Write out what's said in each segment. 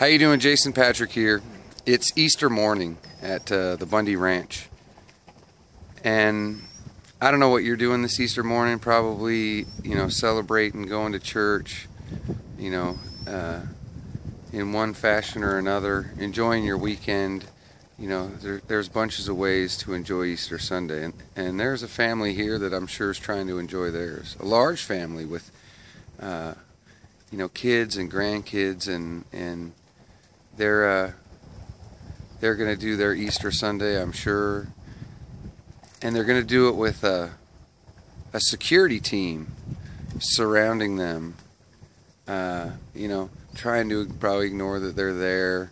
How you doing? Jason Patrick here. It's Easter morning at the Bundy Ranch, and I don't know what you're doing this Easter morning. Probably, celebrating, going to church, in one fashion or another, enjoying your weekend. There's bunches of ways to enjoy Easter Sunday, and there's a family here that I'm sure is trying to enjoy theirs. A large family with, kids and grandkids, and they're going to do their Easter Sunday, I'm sure, and they're going to do it with a security team surrounding them. Trying to probably ignore that they're there.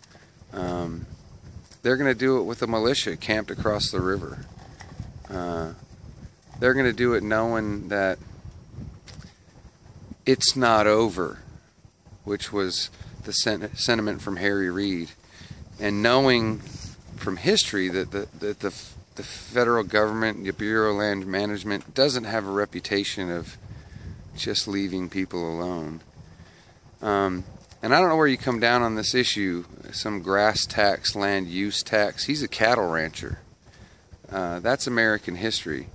They're going to do it with a militia camped across the river. They're going to do it knowing that it's not over, which was the sentiment from Harry Reid, and knowing from history that the federal government, the Bureau of Land Management, doesn't have a reputation of just leaving people alone. And I don't know where you come down on this issue, some grass tax, land use tax. He's a cattle rancher. That's American history.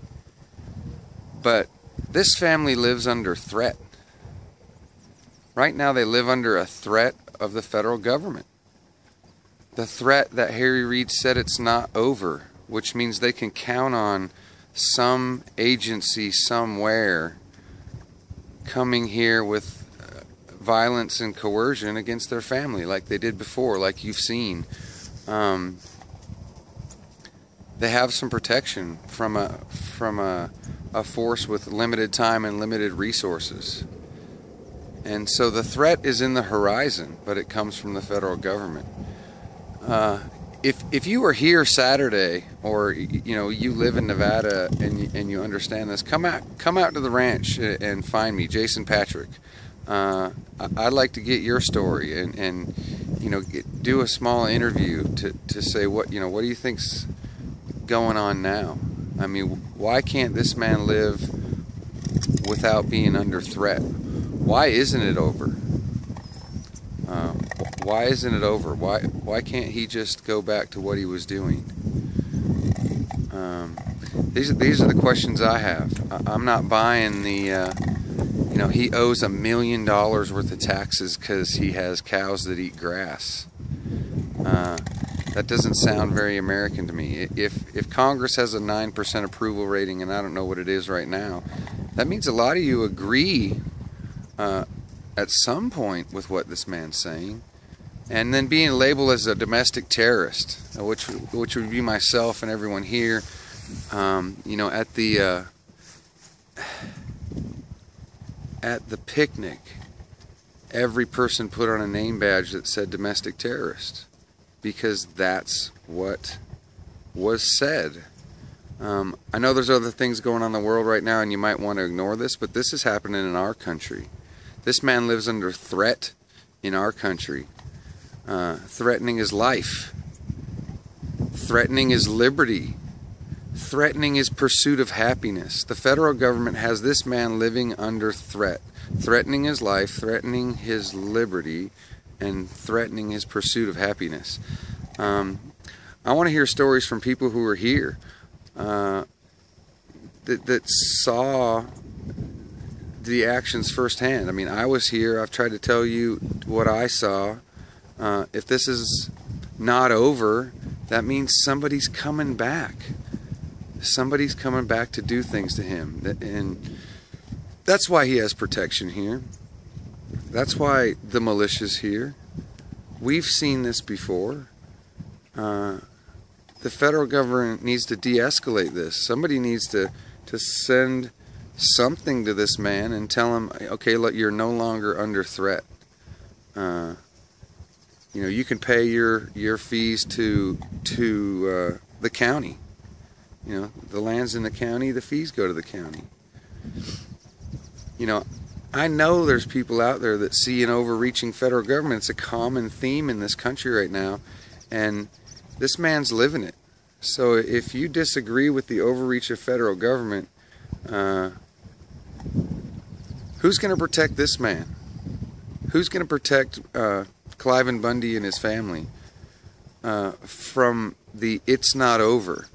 But this family lives under threat. Right now they live under a threat of the federal government. The threat that Harry Reid said it's not over, which means they can count on some agency somewhere coming here with violence and coercion against their family, like they did before, like you've seen. They have some protection from a force with limited time and limited resources. And so the threat is in the horizon, but it comes from the federal government. If you were here Saturday, or you live in Nevada and you understand this, come out to the ranch and find me, Jason Patrick. I'd like to get your story and do a small interview to say what do you think's going on now. I mean, why can't this man live without being under threat? Why isn't it over? Why isn't it over? Why can't he just go back to what he was doing? These are the questions I have. I'm not buying the he owes $1 million worth of taxes because he has cows that eat grass. That doesn't sound very American to me. If Congress has a 9% approval rating, and I don't know what it is right now, that means a lot of you agree at some point with what this man's saying. And then being labeled as a domestic terrorist, which would be myself and everyone here, at the picnic, every person put on a name badge that said domestic terrorist, because that's what was said. I know there's other things going on in the world right now, and you might want to ignore this, but this is happening in our country. This man lives under threat in our country, threatening his life, threatening his liberty, threatening his pursuit of happiness. The federal government has this man living under threat, threatening his life, threatening his liberty, and threatening his pursuit of happiness. I want to hear stories from people who were here, that saw the actions firsthand. I mean, I was here. I've tried to tell you what I saw. If this is not over, that means somebody's coming back. Somebody's coming back to do things to him, and that's why he has protection here. That's why the militia's here. We've seen this before. The federal government needs to de-escalate this. Somebody needs to send something to this man and tell him, okay, look, you're no longer under threat. You can pay your fees to the county. The land's in the county, the fees go to the county. I know there's people out there that see an overreaching federal government. It's a common theme in this country right now, and this man's living it. So if you disagree with the overreach of federal government, who's going to protect this man? Who's going to protect Cliven Bundy and his family from the "it's not over."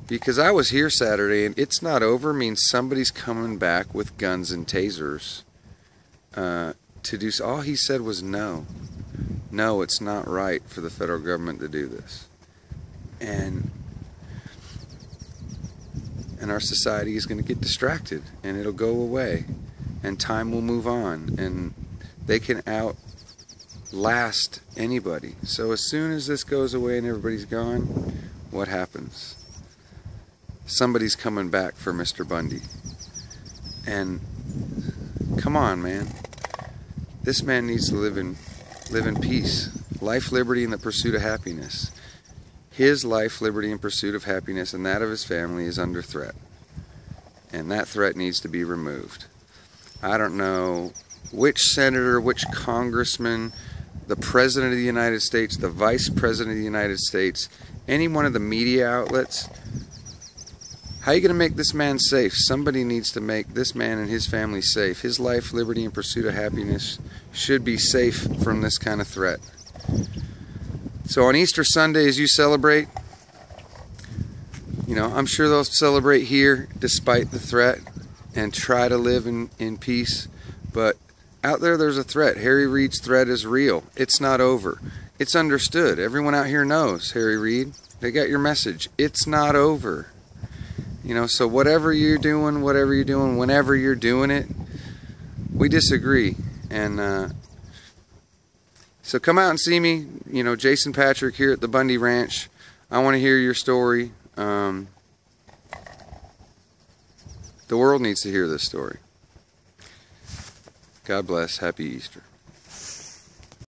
Because I was here Saturday, and "it's not over" means somebody's coming back with guns and tasers to do so. All he said was no. No, it's not right for the federal government to do this. And our society is going to get distracted, and it'll go away, and time will move on, and they can outlast anybody. So as soon as this goes away and everybody's gone, what happens? Somebody's coming back for Mr. Bundy. And come on, man. This man needs to live in peace. Life, liberty, and the pursuit of happiness. His life, liberty, and pursuit of happiness and that of his family is under threat. And that threat needs to be removed. I don't know which senator, which congressman, the President of the United States, the Vice President of the United States, any one of the media outlets. How are you going to make this man safe? Somebody needs to make this man and his family safe. His life, liberty, and pursuit of happiness should be safe from this kind of threat. So on Easter Sunday, as you celebrate, you know, I'm sure they'll celebrate here despite the threat and try to live in peace. But out there, there's a threat. Harry Reid's threat is real. It's not over. It's understood. Everyone out here knows, Harry Reid. They got your message. It's not over. You know, so whatever you're doing, whenever you're doing it, we disagree. And so come out and see me, you know, Jason Patrick here at the Bundy Ranch. I want to hear your story. The world needs to hear this story. God bless. Happy Easter.